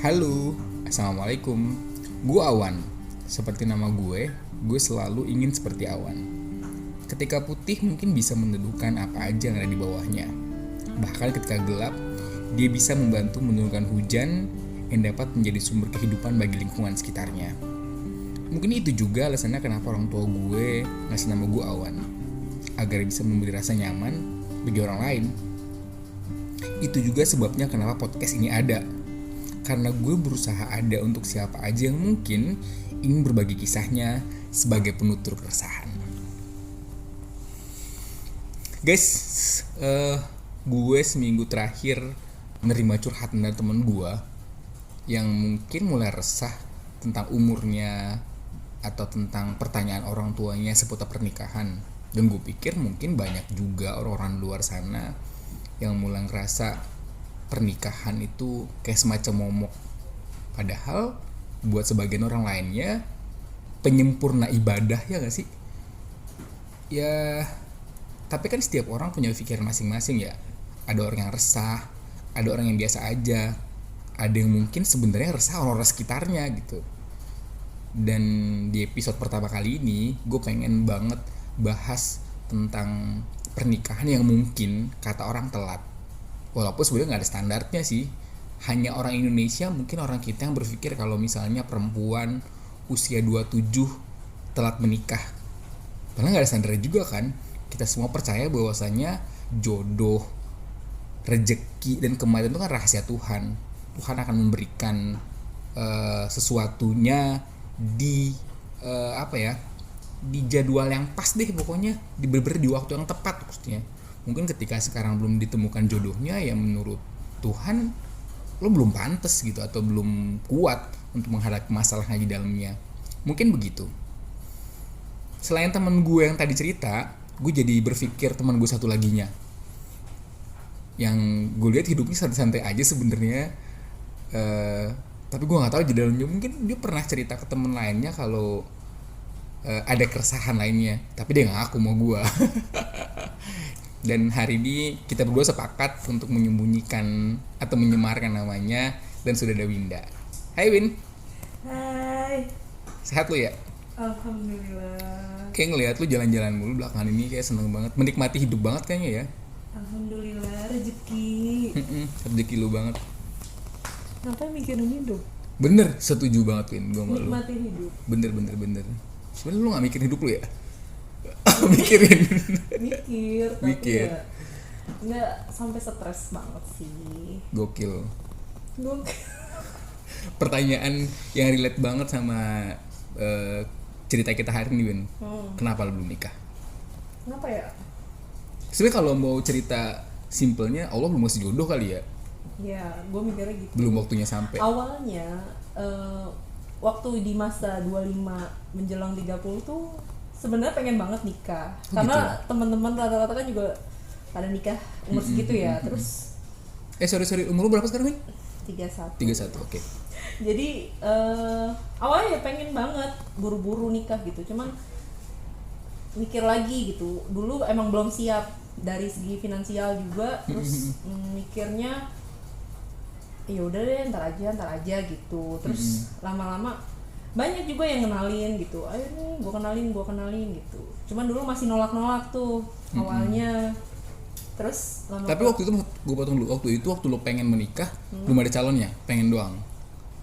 Halo, Assalamualaikum. Gue Awan. Seperti nama gue selalu ingin seperti awan. Ketika putih mungkin bisa meneduhkan apa aja yang ada di bawahnya. Bahkan ketika gelap, dia bisa membantu menurunkan hujan yang dapat menjadi sumber kehidupan bagi lingkungan sekitarnya. Mungkin itu juga alasannya kenapa orang tua gue ngasih nama gue Awan, agar bisa memberi rasa nyaman bagi orang lain. Itu juga sebabnya kenapa podcast ini ada. Karena gue berusaha ada untuk siapa aja yang mungkin ingin berbagi kisahnya sebagai penutur keresahan. Guys, gue seminggu terakhir menerima curhatan dari temen gue yang mungkin mulai resah tentang umurnya atau tentang pertanyaan orang tuanya seputar pernikahan. Dan gue pikir mungkin banyak juga orang-orang luar sana yang mulai ngerasa pernikahan itu kayak semacam momok. Padahal buat sebagian orang lainnya penyempurna ibadah, ya gak sih? Ya, tapi kan setiap orang punya pikiran masing-masing ya. Ada orang yang resah, ada orang yang biasa aja, ada yang mungkin sebenarnya resah orang-orang sekitarnya gitu. Dan di episode pertama kali ini gue pengen banget bahas tentang pernikahan yang mungkin kata orang telat. Walaupun sebenarnya nggak ada standarnya sih. Hanya orang Indonesia, mungkin orang kita yang berpikir kalau misalnya perempuan usia 27 telat menikah. Padahal nggak ada standarnya juga kan. Kita semua percaya bahwasanya jodoh, rezeki, dan kematian itu kan rahasia Tuhan. Tuhan akan memberikan sesuatunya di di jadwal yang pas deh pokoknya. Di waktu yang tepat maksudnya. Mungkin ketika sekarang belum ditemukan jodohnya, ya menurut Tuhan lo belum pantas gitu, atau belum kuat untuk menghadapi masalahnya di dalamnya. Mungkin begitu. Selain temen gue yang tadi cerita, gue jadi berpikir teman gue satu laginya yang gue lihat hidupnya santai-santai aja sebenarnya. Tapi gue nggak tahu di dalamnya, mungkin dia pernah cerita ke temen lainnya kalau ada keresahan lainnya, tapi dia nggak ngaku mau gue. Dan hari ini kita berdua sepakat untuk menyembunyikan atau menyemarkan namanya, dan sudah ada Winda. Hai Win. Hai. Sehat lu ya? Alhamdulillah. Kayak ngeliat lu jalan-jalan mulu belakangan ini, kayak seneng banget, menikmati hidup banget kayaknya ya. Alhamdulillah, rezeki. Rezeki lu banget. Ngapain mikirin hidup? Bener, setuju banget Win, gue sama lu. Nikmati hidup. Bener. Sebenarnya lu nggak mikirin hidup lu ya? Mikirin. Mikir. Ya nggak sampai stres banget sih. Gokil. Pertanyaan yang relate banget sama cerita kita hari ini, Win. Kenapa lu belum nikah? Kenapa ya? Sebenarnya kalau mau cerita simpelnya, Allah belum ngasih jodoh kali ya. Ya, gue mikirnya gitu. Belum waktunya sampai. Awalnya waktu di masa 25 menjelang 30 tuh sebenarnya pengen banget nikah. Karena gitu. Teman-teman rata-rata kan juga pada nikah umur segitu ya. Terus sorry, umur lu berapa sekarang, Win? 31, oke. Jadi awalnya ya pengen banget buru-buru nikah gitu. Cuman mikir lagi gitu. Dulu emang belum siap dari segi finansial juga. Terus mikirnya ya udah deh ntar aja gitu. Terus lama-lama banyak juga yang kenalin gitu, ayo nih gue kenalin gitu. Cuman dulu masih nolak tuh awalnya. Terus lama. Tapi waktu itu gue potong dulu, waktu lo pengen menikah belum ada calonnya, pengen doang.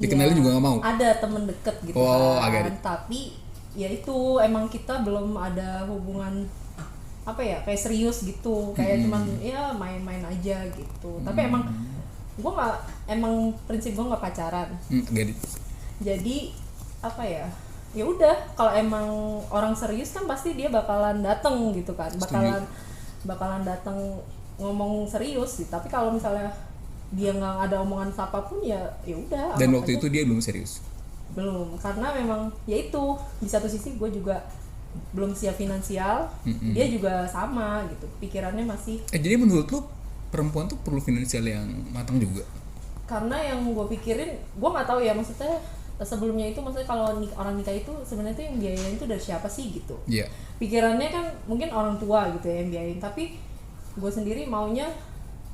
Dikenalin ya, juga nggak mau. Ada temen deket gitu kan. Tapi ya itu emang kita belum ada hubungan kayak serius gitu, kayak cuman ya main-main aja gitu. Tapi emang gue nggak, emang prinsip gue nggak pacaran. Jadi ya udah, kalau emang orang serius kan pasti dia bakalan dateng gitu kan, bakalan dateng ngomong serius gitu. Tapi kalau misalnya dia nggak ada omongan apapun ya udah. Dan waktu itu dia belum serius? Belum, karena memang ya itu, di satu sisi gue juga belum siap finansial, dia juga sama gitu, pikirannya masih. Jadi menurut lu perempuan tuh perlu finansial yang matang juga? Karena yang gue pikirin, gue nggak tahu ya, maksudnya sebelumnya itu, maksudnya kalau orang nikah itu sebenarnya itu yang biayain itu dari siapa sih gitu. Iya. Pikirannya kan mungkin orang tua gitu ya yang biayain, tapi gue sendiri maunya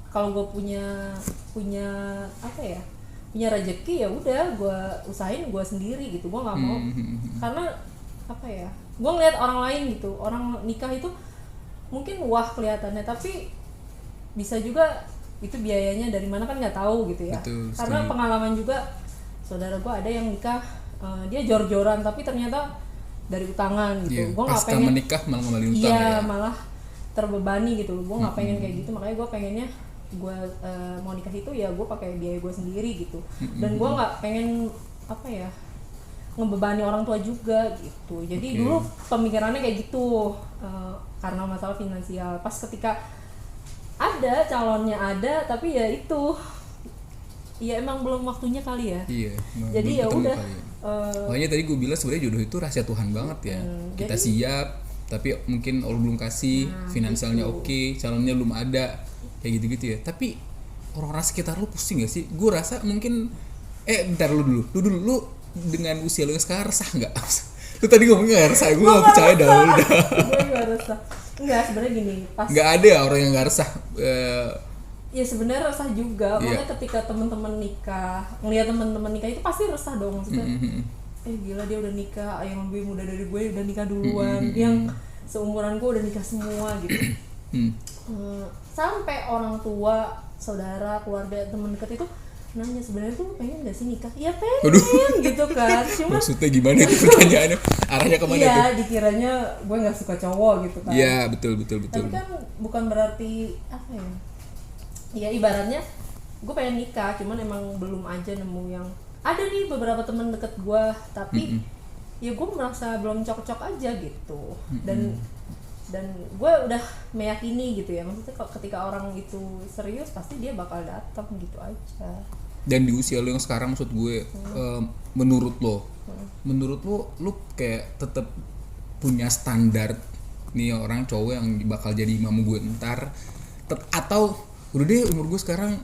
kalau gue punya punya rezeki ya udah gue usahain gue sendiri gitu, gue nggak mau karena apa ya, gue ngeliat orang lain gitu, orang nikah itu mungkin wah kelihatannya tapi bisa juga itu biayanya dari mana kan nggak tahu gitu ya. Betul, karena setuju. pengalaman juga saudara gue ada yang nikah dia jor-joran tapi ternyata dari utangan gitu. Iya, Gue nggak pasca pengen menikah malah ngembaliin utang iya ya. malah terbebani gitu, gue nggak pengen kayak gitu, makanya gue pengennya gue mau nikah itu ya gue pakai biaya gue sendiri gitu, dan gue nggak pengen apa ya ngebebani orang tua juga gitu. Jadi dulu pemikirannya kayak gitu karena masalah finansial. Pas ketika ada calonnya ada tapi ya itu ya emang belum waktunya kali ya. Iya, Jadi belum ya ketemu udah kali ya. Makanya tadi gue bilang sebenarnya jodoh itu rahasia Tuhan banget ya. Kita jadi- siap, tapi mungkin Allah belum kasih, finansialnya oke, calonnya belum ada, kayak gitu-gitu ya. Tapi orang-orang sekitar lu pusing gak sih? Gue rasa mungkin, bentar lu dulu, lu dengan usia lu yang sekarang resah nggak? Lu tadi ngomongnya nggak resah, gue nggak percaya dah. Gue nggak resah. Enggak, sebenarnya gini, pas Nggak ada orang yang nggak resah. ya sebenarnya resah juga. Makanya ketika teman-teman nikah, ngelihat teman-teman nikah itu pasti resah dong maksudnya. Gila dia udah nikah, yang lebih muda dari gue udah nikah duluan, yang seumuran gue udah nikah semua gitu. Sampai orang tua, saudara, keluarga, teman dekat itu nanya sebenarnya tuh pengen gak sih nikah? Ya pengen gitu kan. Cuma Maksudnya gimana itu pertanyaannya? Arahnya kemana iya, tuh? dikiranya gue nggak suka cowok gitu kan. Iya, betul. Tapi kan bukan berarti apa ya? Ya ibaratnya gue pengen nikah, cuman emang belum aja nemu yang ada nih beberapa teman deket gue, tapi ya gue merasa belum cocok aja gitu. Dan gue udah meyakini gitu ya, maksudnya ketika orang itu serius pasti dia bakal datang gitu aja. Dan di usia lo yang sekarang maksud gue, menurut lo lu kayak tetap punya standar nih orang cowok yang bakal jadi imam gue ntar, atau udah deh umur gue sekarang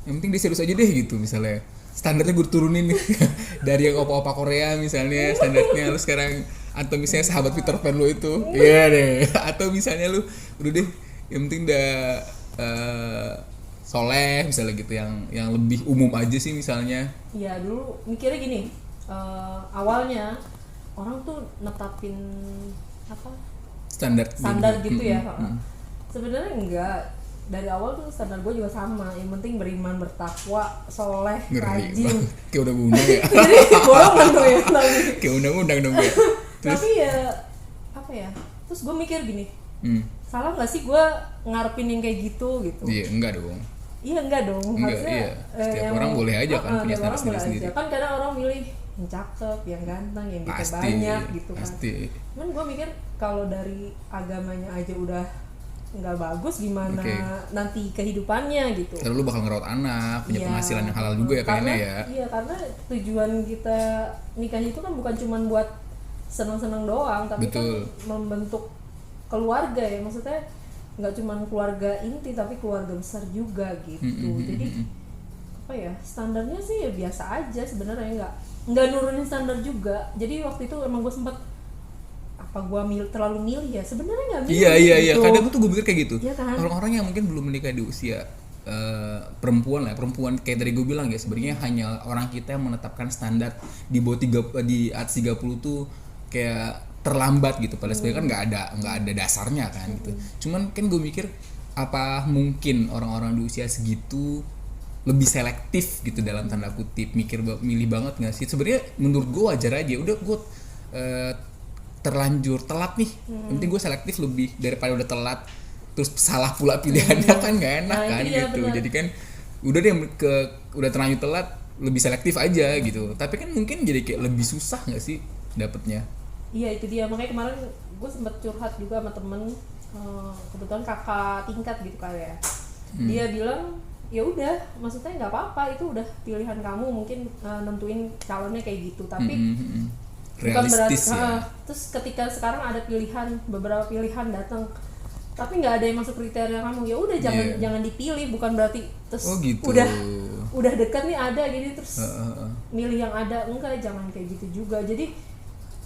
yang penting dia serius aja deh gitu, misalnya standarnya gue turunin nih dari yang opa-opa Korea misalnya standarnya lu sekarang, atau misalnya sahabat Peter Pan lu itu iya deh, atau misalnya lu udah deh yang penting udah soleh misalnya gitu, yang lebih umum aja sih misalnya. Ya dulu mikirnya gini, awalnya orang tuh netapin apa standar gitu ya. Sebenarnya enggak, dari awal tuh standar gue juga sama, yang penting beriman, bertakwa, soleh, Ngeri rajin. banget, kayak undang-undang ya. Jadi golongan tuh ya tapi. Kayak undang-undang dong ya. Tapi ya apa ya, terus gue mikir gini, salah nggak sih gue ngarepin yang kayak gitu. Iya, enggak dong. Iya enggak dong, Enggak, harusnya iya. Setiap orang boleh aja kan punya tiap orang standar boleh sendiri. aja. Kan kadang orang milih yang cakep, yang ganteng, yang duitnya Pasti, banyak gitu kan. pasti. Cuman gue mikir kalau dari agamanya aja udah nggak bagus, gimana nanti kehidupannya gitu. Terus lu bakal ngerawat anak, punya Iya, penghasilan yang halal juga ya kayaknya ya. Iya, karena tujuan kita nikah itu kan bukan cuma buat seneng-seneng doang, tapi Betul. kan membentuk keluarga ya, maksudnya nggak cuma keluarga inti tapi keluarga besar juga gitu. Jadi apa ya, standarnya sih ya biasa aja sebenarnya, nggak nurunin standar juga. Jadi waktu itu emang gue sempet apa gue terlalu milih ya, sebenarnya nggak milih. Iya. gitu. Kadang tuh gue pikir kayak gitu. Iya kan? Orang-orang yang mungkin belum menikah di usia perempuan kayak tadi gue bilang ya, sebenarnya hanya orang kita yang menetapkan standar di bawah di atas 30 tuh kayak terlambat gitu. Padahal sebenarnya kan nggak ada dasarnya kan gitu. Cuman kan gue mikir apa mungkin orang-orang di usia segitu lebih selektif gitu dalam tanda kutip, milih banget nggak sih? Sebenarnya menurut gue wajar aja. Udah gue terlanjur telat nih, yang penting gue selektif lebih daripada udah telat terus salah pula pilihannya kan nggak enak kan gitu. Bener. Jadi kan udah deh udah terlanjur telat, lebih selektif aja gitu. Tapi kan mungkin jadi kayak lebih susah nggak sih dapetnya? Iya itu dia, makanya kemarin gue sempet curhat juga sama temen, kebetulan kakak tingkat gitu kali ya. Dia bilang ya udah, maksudnya nggak apa-apa, itu udah pilihan kamu, mungkin nentuin calonnya kayak gitu, tapi bukan berarti terus ketika sekarang ada beberapa pilihan datang tapi nggak ada yang masuk kriteria kamu, ya udah jangan dipilih. Bukan berarti terus gitu. udah dekat nih ada gitu terus milih yang ada, enggak, jangan kayak gitu juga. Jadi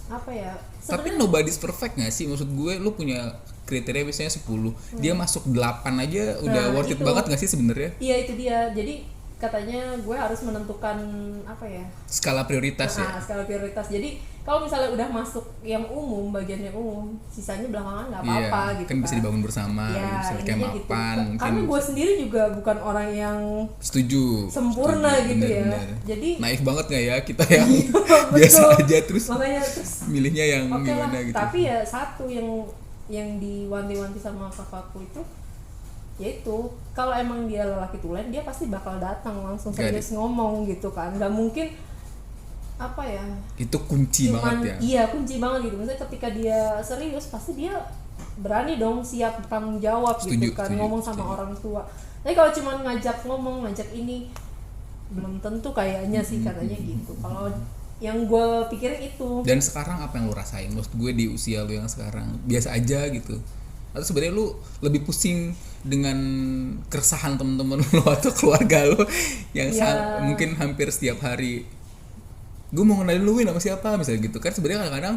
apa ya, tapi nobody's perfect nggak sih? Maksud gue lu punya kriteria misalnya 10, dia masuk 8 aja udah worth it banget nggak sih sebenarnya? Iya itu dia. Jadi katanya gue harus menentukan apa ya, skala prioritas ya. skala prioritas. Jadi kalau misalnya udah masuk yang umum, bagian yang umum, sisanya belakangan nggak apa-apa gitu kan bisa dibangun bersama ya, misalnya kayak intinya mapan mungkin. Karena gue sendiri juga bukan orang yang setuju, sempurna gitu ya. bener. Jadi naif banget nggak ya kita yang betul. biasa aja terus Makanya terus milihnya yang oke gimana lah, gitu. tapi ya satu yang diwanti-wanti sama kakakku itu, yaitu kalau emang dia lelaki tulen, dia pasti bakal datang langsung serius ngomong gitu kan. Nggak mungkin apa ya, itu kunci cuman, banget ya. iya kunci banget gitu. Misalnya ketika dia serius pasti dia berani dong, siap tanggung jawab gitu kan, ngomong sama orang tua. Tapi kalau cuman ngajak ngomong, ngajak ini, belum tentu kayaknya sih katanya gitu. Kalau yang gue pikirin itu. Dan sekarang apa yang lo rasain? Maksud gue di usia lo yang sekarang biasa aja gitu, atau sebenarnya lu lebih pusing dengan keresahan teman-teman lu atau keluarga lu yang mungkin hampir setiap hari gue mau kenalin lu nama siapa misalnya gitu kan. Sebenarnya kadang-kadang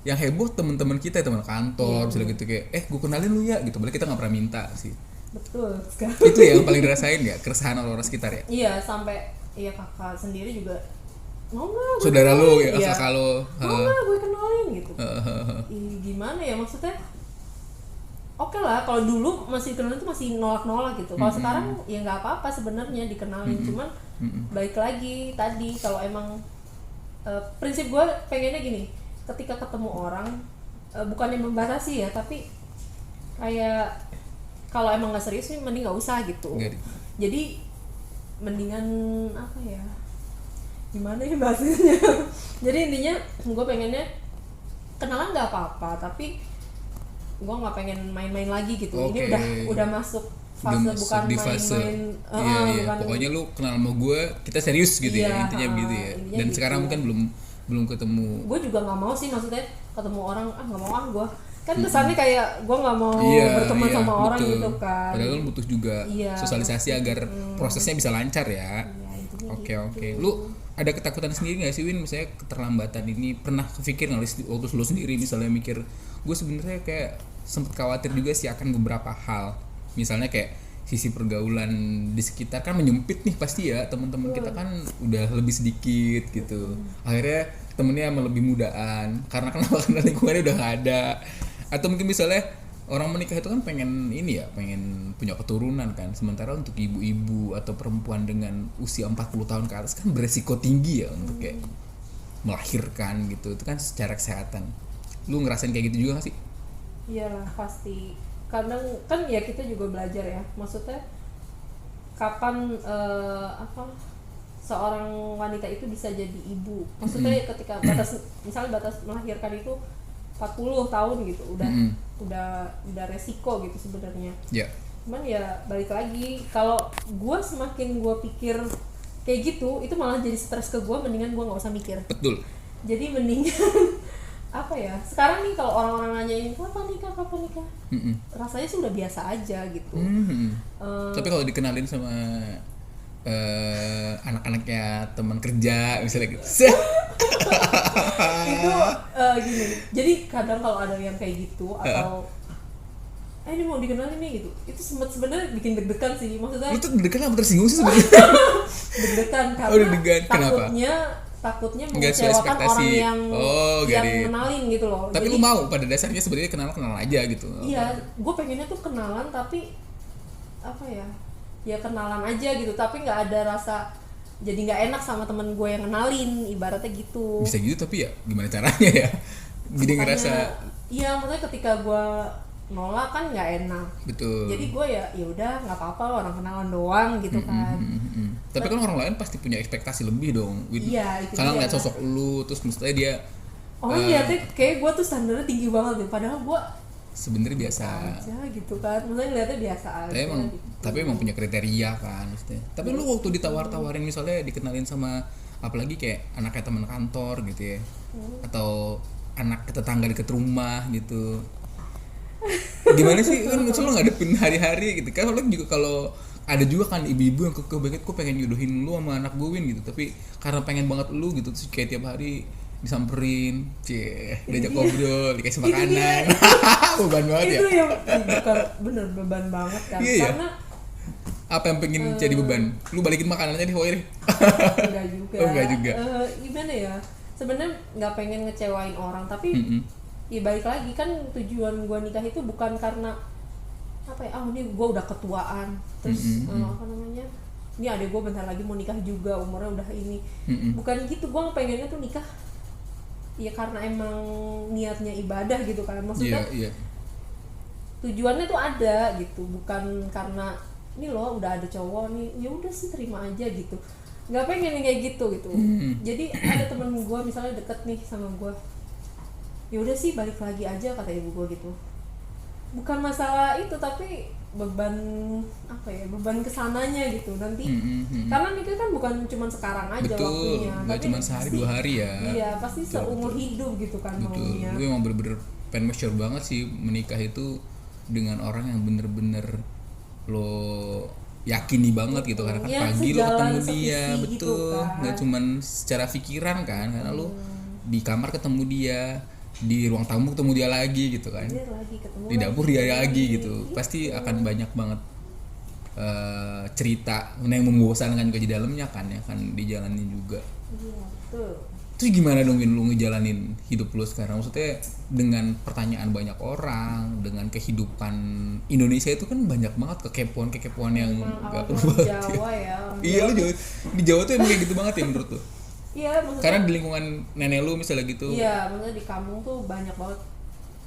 yang heboh teman-teman kita, teman kantor misalnya gitu, kayak gue kenalin lu ya gitu, padahal kita nggak pernah minta sih. Betul sekali. Itu yang paling dirasain ya, keresahan orang sekitar ya. Iya, sampai iya kakak sendiri juga mau nggak saudara lu ya, kakak lu mau nggak gue kenalin gitu. Gimana ya maksudnya, oke lah, kalau dulu masih kenalin tuh masih nolak-nolak gitu. Kalau sekarang ya nggak apa-apa sebenarnya dikenalin, cuman balik lagi tadi, kalau emang prinsip gue pengennya gini, ketika ketemu orang bukannya membatasi ya, tapi kayak kalau emang nggak serius nih mending nggak usah gitu. Jadi mendingan apa ya, gimana ya bahasanya. Jadi intinya gue pengennya kenalan nggak apa-apa, tapi gue nggak pengen main-main lagi gitu. Ini udah masuk fase bukan main-main. Iya. Pokoknya lu kenal sama gue, kita serius gitu ya, intinya begitu ya. Dan gitu. Sekarang mungkin belum ketemu. Gue juga nggak mau sih, maksudnya ketemu orang nggak mau gue. Kan kesannya kayak gue nggak mau berteman sama orang gitu kan. Padahal lu butuh juga sosialisasi agar prosesnya bisa lancar ya. Oke. Lu ada ketakutan sendiri nggak sih Win, misalnya keterlambatan ini? Pernah kepikir nggak waktu lu sendiri misalnya mikir, gue sebenarnya kayak sempet khawatir juga sih akan beberapa hal, misalnya kayak sisi pergaulan di sekitar kan menyempit nih pasti ya, teman-teman kita kan udah lebih sedikit gitu, akhirnya temennya emang lebih mudaan karena lingkungannya udah gak ada. Atau mungkin misalnya orang menikah itu kan pengen ini ya, pengen punya keturunan kan, sementara untuk ibu-ibu atau perempuan dengan usia 40 tahun ke atas kan beresiko tinggi ya untuk kayak melahirkan gitu, itu kan secara kesehatan. Lu ngerasain kayak gitu juga gak sih? Iyalah pasti, kadang kan ya kita juga belajar ya, maksudnya kapan seorang wanita itu bisa jadi ibu, maksudnya ketika misalnya batas melahirkan itu 40 tahun gitu, udah resiko gitu sebenarnya. Cuman ya balik lagi, kalau gue semakin gue pikir kayak gitu, itu malah jadi stres ke gue, mendingan gue nggak usah mikir. Betul. Jadi mendingan apa ya, sekarang nih kalau orang-orang nanyain kapan nikah, rasanya sih udah biasa aja gitu. Tapi kalau dikenalin sama anak-anaknya teman kerja misalnya gitu, itu gini. Jadi kadang kalau ada yang kayak gitu atau ini mau dikenalin nih gitu, itu sebenarnya bikin deg-degan sih, maksudnya. Itu deg-degan apa tersinggung sih sebenarnya? Deg-degan karena takutnya mengecewakan orang yang kenalin gitu loh. Tapi jadi, lu mau pada dasarnya sebenarnya kenal aja gitu. Iya, gue pengennya tuh kenalan, tapi apa ya kenalan aja gitu, tapi nggak ada rasa, jadi nggak enak sama temen gue yang kenalin, ibaratnya gitu. Bisa gitu, tapi ya gimana caranya ya? Jadi ngerasa. Iya, maksudnya ketika gue nolak kan nggak enak. Betul. Jadi gue ya udah nggak apa-apa, orang kenalan doang gitu kan. Tapi kan orang lain pasti punya ekspektasi lebih dong. Iya, itu karena ngeliat sosok lu, terus mestinya dia orang liatnya kayak gue tuh standarnya tinggi banget gitu, padahal gue sebenarnya biasa aja gitu kan, maksudnya ngeliatnya biasa aja. Tapi emang punya kriteria kan maksudnya. Tapi lu waktu ditawar-tawarin misalnya dikenalin sama apalagi kayak anaknya teman kantor gitu ya, atau anak tetangga deket rumah gitu, gimana sih kan lu ngadepin hari-hari gitu kan? Kalau ada juga kan ibu-ibu yang kekeh banget, gue pengen jodohin lu sama anak gue Win gitu, tapi karena pengen banget lu gitu, terus kayak tiap hari disamperin, diajak ngobrol, dikasih makanan. Beban banget ya. Itu yang bukan bener beban banget kan. Karena Apa yang pengen jadi beban? Lu balikin makanannya di Hoir. Enggak juga. Oh, enggak juga. Gimana ya? Sebenarnya nggak pengen ngecewain orang, tapi ya balik lagi kan tujuan gue nikah itu bukan karena apa ya, ini gue udah ketuaan, terus apa namanya, ini adek gue bentar lagi mau nikah juga, umurnya udah ini, bukan gitu. Gue pengennya tuh nikah ya karena emang niatnya ibadah gitu kan, maksudnya tujuannya tuh ada gitu, bukan karena ini loh udah ada cowok nih, ya udah sih terima aja gitu, nggak pengen kayak gitu. Jadi ada temen gue misalnya deket nih sama gue, ya udah sih balik lagi aja kata ibu gue gitu, bukan masalah itu, tapi beban apa ya, beban kesananya gitu nanti. Karena nikah kan bukan cuma sekarang aja. Betul, waktunya, nggak cuma sehari 2 hari ya. Iya pasti seumur hidup gitu kan. Betul, maunya. gue emang bener-bener pengen mature banget sih menikah itu dengan orang yang bener-bener lo yakini banget gitu, karena kan ya, pagi lo ketemu dia, betul gitu kan. Nggak cuman secara pikiran kan, karena lo di kamar ketemu dia, di ruang tamu ketemu dia lagi gitu kan, di dapur dia lagi gitu. Pasti akan banyak banget cerita yang membosankan ke di dalamnya kan, ya kan dijalanin juga. Iya betul. Terus gimana dong lu ngejalanin hidup lu sekarang? Maksudnya dengan pertanyaan banyak orang, dengan kehidupan Indonesia itu kan banyak banget kekepoan yang gak perlu Jawa ya. Iya lu Jawa, di Jawa tuh emang kayak gitu banget ya menurut lu? Iya maksudnya. Karena di lingkungan nenek lu misalnya gitu. Iya maksudnya di kampung tuh banyak banget.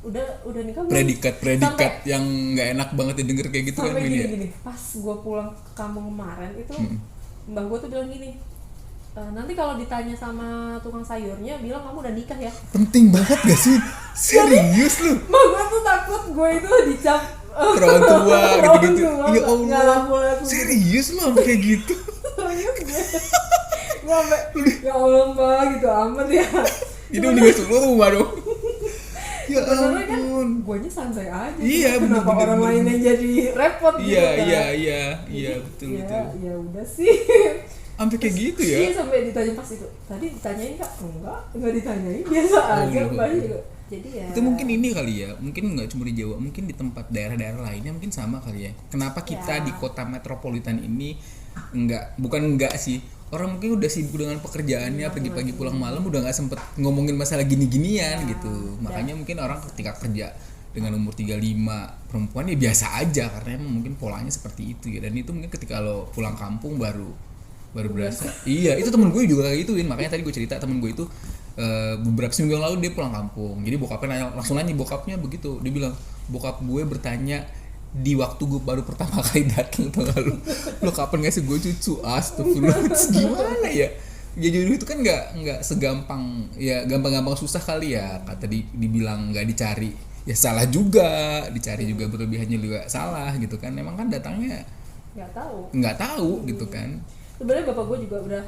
Udah nikah belum? Predikat yang nggak enak banget didengar kayak gitu kan gini. Pas gue pulang ke kampung kemarin itu mbah gue tuh bilang gini, nanti kalau ditanya sama tukang sayurnya bilang kamu udah nikah ya. Penting banget gak sih? Serius lu? Mbak gue tuh takut gue itu dicap perawan tua gitu-gitu. Ya Allah. Serius lu sampai kayak gitu? Gue sampai ya Allah mbak gitu amat ya. Itu udah gak seluruh rumah dong. Ya ampun. Kan guanya santai aja. Iya, kenapa orang lain yang jadi repot gitu kan? Iya, betul. Ya udah sih. Sampai kayak gitu ya? Iya sampai ditanya pas itu. Tadi ditanyain kak? Enggak ditanyain, biasa aja mbak juga. Jadi ya. Itu mungkin ini kali ya, mungkin nggak cuma di Jawa, mungkin di tempat daerah-daerah lainnya mungkin sama kali ya. Kenapa kita di kota metropolitan ini bukan sih, orang mungkin udah sibuk dengan pekerjaannya, pagi-pagi pulang malam udah nggak sempet ngomongin masalah gini-ginian gitu. Makanya mungkin orang ketika kerja dengan umur 35 perempuan ya biasa aja, karena emang mungkin polanya seperti itu ya. Dan itu mungkin ketika lo pulang kampung baru berasa. Iya, itu temen gue juga kayak gituin. Makanya tadi gue cerita temen gue itu beberapa seminggu yang lalu dia pulang kampung. Jadi bokapnya langsung nanya, bokapnya begitu. Dia bilang, bokap gue bertanya di waktu gue baru pertama kali datang, tau gak lu? Lo kapan ngasih gue cucu? Astagfirullah, gimana ya? Ya jodoh itu kan nggak segampang ya, gampang-gampang susah kali ya. Kata dibilang nggak dicari, ya salah juga. Dicari juga berlebihannya juga salah gitu kan. Emang kan datangnya nggak tahu gitu kan. Sebenarnya bapak gue juga udah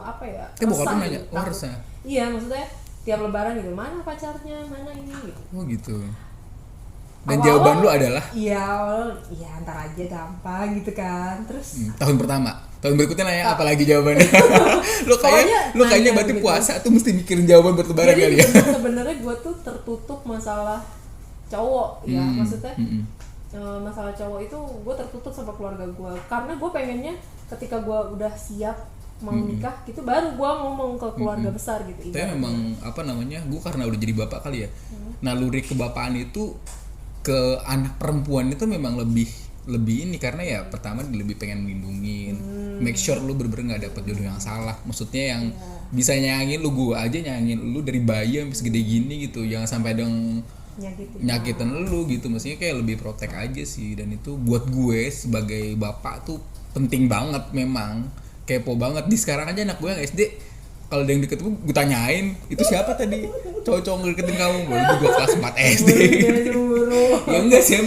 apa ya? Bokapnya nanya, resah. Iya, maksudnya tiap lebaran gitu, mana pacarnya, mana ini gitu. Oh gitu. Dan jawaban lu adalah? Iya, antar aja gampang gitu kan. Terus tahun pertama, tahun berikutnya nanya apa lagi jawabannya? lu kayaknya berarti gitu. Puasa tuh mesti mikirin jawaban buat lebaran kali ya. Sebenarnya gue tuh tertutup masalah cowok ya, maksudnya. Masalah cowok itu gue tertutup sama keluarga gue, karena gue pengennya ketika gue udah siap mau nikah gitu baru gue ngomong ke keluarga besar gitu. Tapi memang apa namanya, gue karena udah jadi bapak kali ya, naluri kebapaan itu ke anak perempuan itu memang lebih ini, karena ya pertama lebih pengen melindungin, make sure lu bener-bener nggak dapet jodoh yang salah, maksudnya yang bisa nyayangin lu. Gue aja nyayangin lu dari bayi sampai segede gini gitu, jangan sampai dong nyakitin lu gitu, maksudnya kayak lebih protek aja sih. Dan itu buat gue sebagai bapak tuh penting banget, memang kepo banget. Di sekarang aja anak gue yang SD kalau ada yang deket gue tanyain, itu siapa tadi cowok-cowok ngedeketin kamu? Baru juga kelas 4 SD. Ya enggak sih,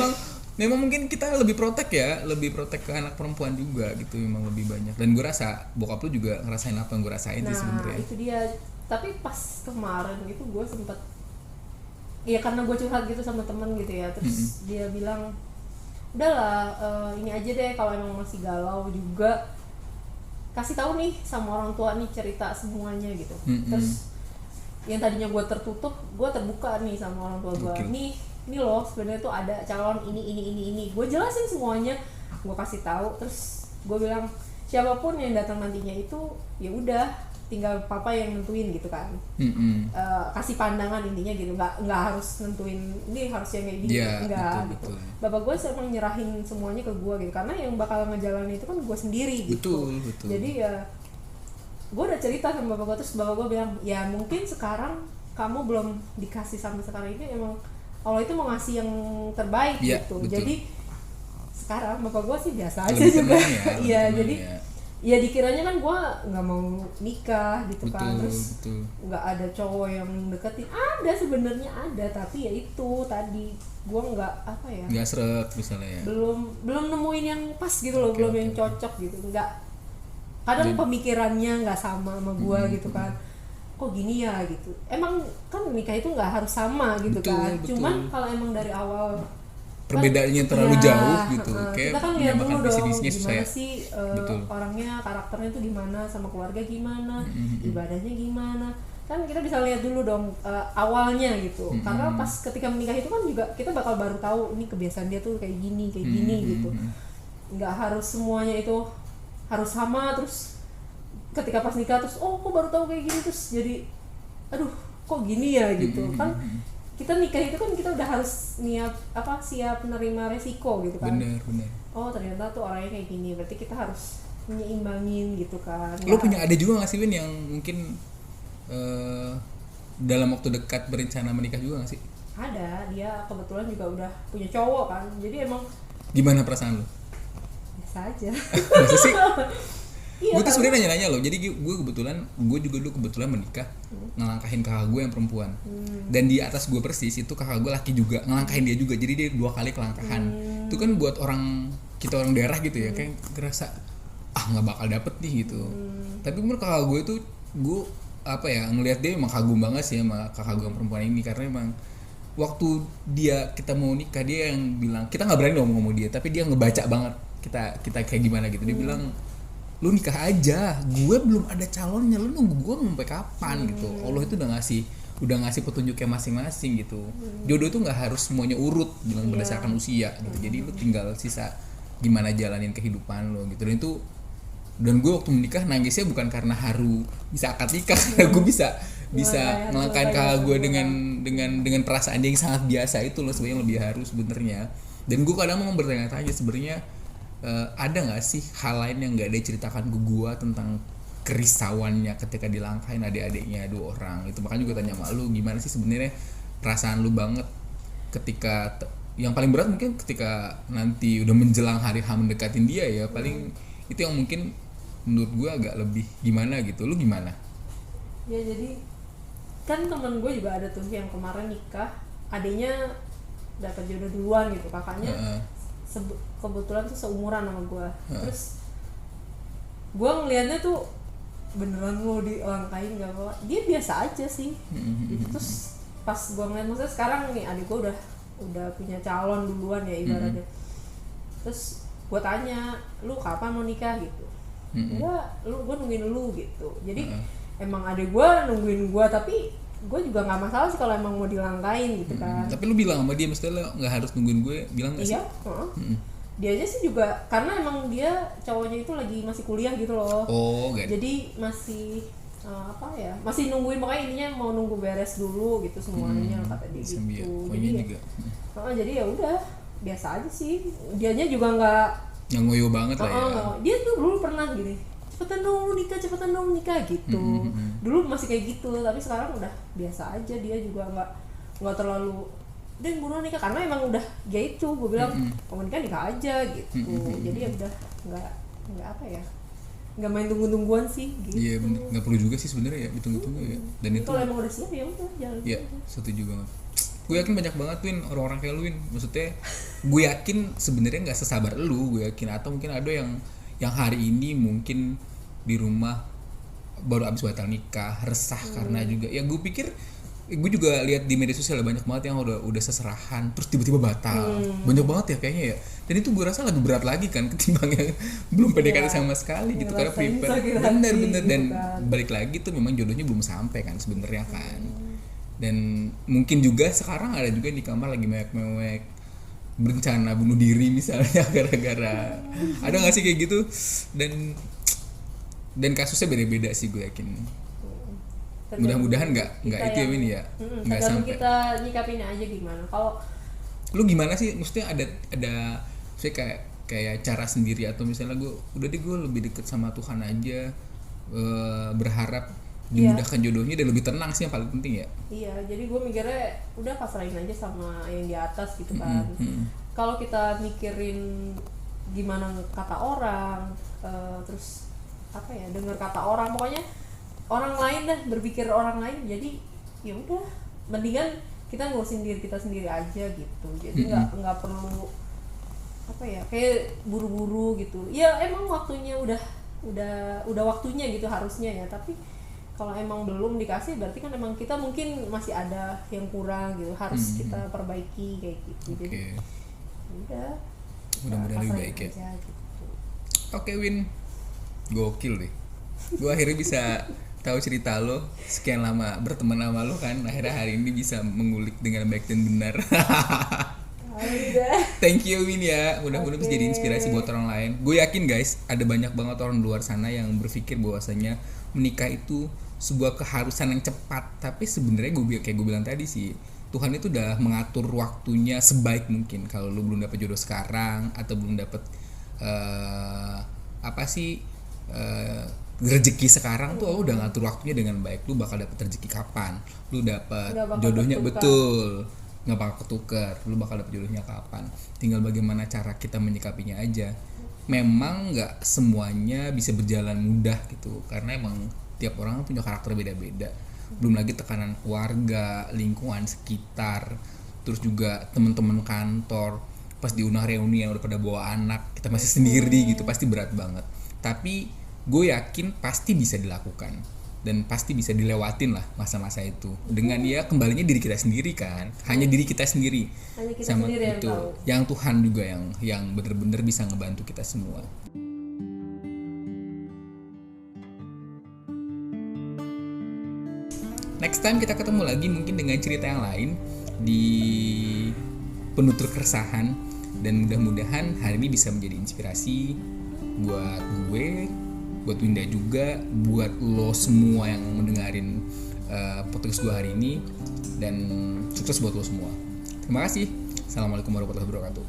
memang mungkin kita lebih protek ke anak perempuan juga gitu, memang lebih banyak. Dan gue rasa bokap lu juga ngerasain apa yang gue rasain sih sebenarnya. Nah itu dia, tapi pas kemarin itu gue sempet ya karena gue curhat gitu sama temen gitu ya, terus dia bilang udahlah ini aja deh, kalau emang masih galau juga kasih tahu nih sama orang tua nih, cerita semuanya gitu. Terus yang tadinya gue tertutup, gue terbuka nih sama orang tua gue. Nih loh sebenarnya tuh ada calon ini gue jelasin semuanya, gue kasih tahu, terus gue bilang siapapun yang datang nantinya itu ya udah tinggal papa yang nentuin gitu kan. Kasih pandangan intinya gitu, nggak harus nentuin ini harus yang kayak gini, enggak gitu. Betul. Bapak gue emang nyerahin semuanya ke gue gitu, karena yang bakal ngejalanin itu kan gue sendiri gitu. Betul. Jadi ya gue udah cerita sama bapak gue, terus bapak gue bilang ya mungkin sekarang kamu belum dikasih sampai sekarang ini, emang Allah itu mau ngasih yang terbaik gitu. Betul. Jadi sekarang bapak gue sih biasa aja juga. Iya jadi ya dikiranya kan gue nggak mau nikah gitu kan, terus nggak ada cowok yang deketin, ada sebenarnya ada, tapi ya itu tadi gue nggak seret misalnya ya, belum nemuin yang pas gitu loh, belum yang cocok gitu, nggak, kadang pemikirannya nggak sama gue gitu kan, kok gini ya gitu, emang kan nikah itu nggak harus sama gitu kan, cuman kalau emang dari awal perbedaannya terlalu jauh gitu, kayak kita kan lihat dulu dong gimana sih orangnya, karakternya tuh gimana, sama keluarga gimana, ibadahnya gimana, kan kita bisa lihat dulu dong awalnya gitu, karena pas ketika menikah itu kan juga kita bakal baru tahu ini kebiasaan dia tuh kayak gini gitu, nggak harus semuanya itu harus sama, terus ketika pas nikah terus kok baru tahu kayak gini, terus jadi aduh kok gini ya gitu kan. Kita nikah itu kan kita udah harus siap menerima resiko gitu kan. Bener. Oh ternyata tuh orangnya kayak gini, berarti kita harus menyeimbangin gitu kan. Lo punya ada juga nggak sih Win yang mungkin dalam waktu dekat berencana menikah juga nggak sih? Ada, dia kebetulan juga udah punya cowok kan, jadi emang. Gimana perasaan lo? Biasa aja. Biasa sih. Gue tuh sebenarnya nanya-nanya loh, jadi gue juga dulu kebetulan menikah ngelangkahin kakak gue yang perempuan, dan di atas gue persis itu kakak gue laki juga ngelangkahin dia juga, jadi dia 2 kali kelangkahan. Itu kan buat kita orang daerah gitu ya, kayak ngerasa nggak bakal dapet nih gitu. Tapi menurut kakak gue tuh gue ngelihat dia emang kagum banget sih sama kakak gue yang perempuan ini, karena emang waktu kita mau nikah dia yang bilang, kita nggak berani ngomong dia, tapi dia ngebaca banget kita kayak gimana gitu. Dia bilang, lu nikah aja, gue belum ada calonnya, lu nunggu gue sampai kapan gitu. Allah itu udah ngasih petunjuknya masing-masing gitu. Jodoh itu nggak harus semuanya urut bilang berdasarkan usia gitu. Jadi lu tinggal sisa gimana jalanin kehidupan lo gitu. Dan gue waktu menikah nangisnya bukan karena haru bisa akad nikah, karena gue bisa ngelangkahin kakak gue dengan perasaan dia yang sangat biasa itu loh, sebenarnya lebih haru sebenarnya. Dan gue kadang mau bertanya-tanya sebenarnya ada nggak sih hal lain yang nggak ada ceritakan ke gue tentang kerisauannya ketika dilangkahin adik-adiknya 2 orang itu. Makanya juga tanya sama lu, gimana sih sebenarnya perasaan lu banget ketika yang paling berat mungkin ketika nanti udah menjelang hari H mendekatin dia ya, paling itu yang mungkin menurut gue agak lebih gimana gitu. Lu gimana? Ya jadi kan temen gue juga ada tuh yang kemarin nikah, adiknya dapat jodoh duluan gitu, kakaknya kebetulan tuh seumuran sama gue. Terus gue ngelihatnya tuh beneran lo dilangkahin gak apa, dia biasa aja sih gitu. Terus pas gue ngeliat, maksudnya sekarang nih adik gue udah punya calon duluan ya ibaratnya. Terus gue tanya, lu kapan mau nikah gitu? Enggak, gue nungguin lu gitu. Jadi emang adik gue nungguin gue, tapi gue juga nggak masalah sih kalau emang mau dilangkain gitu kan. Tapi lu bilang sama dia, mestinya lo nggak harus nungguin gue, bilang nggak sih? Dia aja sih juga, karena emang dia cowoknya itu lagi masih kuliah gitu loh. Jadi masih masih nungguin, makanya ininya mau nunggu beres dulu gitu semuanya, kata dia gitu. Jadi ya udah biasa aja sih. Dianya juga nggak ngoyo banget lah ya. Dia tuh dulu pernah gini, cepetan dong nikah gitu. Dulu masih kayak gitu, tapi sekarang udah biasa aja. Dia juga nggak terlalu dan buruan nikah, karena emang udah gitu. Gue bilang mau nikah aja gitu. Jadi ya udah nggak main tungguan sih gitu. Iya bener, nggak perlu juga sih sebenarnya ya ditunggu-tunggu ya. Dan itu kalau emang udah siap ya udah jalan. Iya, setuju banget. Gue yakin banyak banget Win orang-orang kayak lu Win. Maksudnya gue yakin sebenarnya nggak sesabar lu, gue yakin. Atau mungkin ada yang hari ini mungkin di rumah baru abis batal nikah, resah karena juga ya gue pikir, gue juga lihat di media sosial banyak banget yang udah seserahan terus tiba-tiba batal. Banyak banget ya kayaknya ya. Dan itu gue rasa lebih berat lagi kan ketimbang yang belum PDKT sama sekali gitu, karena prepare bener dan balik lagi tuh memang jodohnya belum sampai kan sebenarnya kan. Dan mungkin juga sekarang ada juga di kamar lagi mewek-mewek berencana bunuh diri misalnya gara-gara ada nggak sih kayak gitu, dan kasusnya beda-beda sih gue yakin. Mudah-mudahan nggak itu ya Win ya, nggak sampai. Kita nyikapinnya aja gimana. Kalau lu gimana sih, maksudnya ada saya kayak cara sendiri, atau misalnya gue udah deh gue lebih deket sama Tuhan aja, berharap dimudahkan jodohnya dan lebih tenang sih yang paling penting ya. Iya, jadi gue mikirnya udah pasrahin aja sama yang di atas gitu kan. Kalau kita mikirin gimana kata orang, terus apa ya, dengar kata orang, pokoknya orang lain dah, berpikir orang lain, jadi ya udah mendingan kita ngurusin diri kita sendiri aja gitu. Jadi nggak perlu apa ya, kayak buru-buru gitu. Ya emang waktunya udah waktunya gitu harusnya ya, tapi kalau emang belum dikasih berarti kan emang kita mungkin masih ada yang kurang gitu, harus kita perbaiki kayak gitu. Jadi udah mudah-mudahan lebih baik ya. Gitu. Oke Win, gokil deh. Gue akhirnya bisa tahu cerita lo, sekian lama berteman sama lo kan, akhirnya hari ini bisa mengulik dengan baik dan benar. Thank you Win ya, mudah-mudahan bisa jadi inspirasi buat orang lain. Gue yakin guys, ada banyak banget orang di luar sana yang berpikir bahwasanya menikah itu sebuah keharusan yang cepat, tapi sebenarnya kayak gue bilang tadi sih, Tuhan itu udah mengatur waktunya sebaik mungkin. Kalau lu belum dapat jodoh sekarang atau belum dapat rezeki sekarang tuh udah ngatur waktunya dengan baik. Lu bakal dapat rezeki kapan, lu dapat jodohnya ketukar. Betul, nggak bakal ketukar. Lu bakal dapat jodohnya kapan, tinggal bagaimana cara kita menyikapinya aja. Memang nggak semuanya bisa berjalan mudah gitu, karena emang tiap orang punya karakter beda-beda. Belum lagi tekanan keluarga, lingkungan sekitar, terus juga teman-teman kantor. Pas diundang reuni yang udah pada bawa anak, kita masih sendiri gitu, pasti berat banget. Tapi gue yakin pasti bisa dilakukan dan pasti bisa dilewatin lah masa-masa itu dengan ya kembalinya diri kita sendiri kan, hanya diri kita sendiri, sama sendiri itu yang Tuhan juga yang benar-benar bisa ngebantu kita semua. Next time kita ketemu lagi mungkin dengan cerita yang lain di penutur keresahan, dan mudah-mudahan hari ini bisa menjadi inspirasi buat gue, buat Winda juga, buat lo semua yang mendengarin podcast gue hari ini, dan sukses buat lo semua. Terima kasih. Assalamualaikum warahmatullahi wabarakatuh.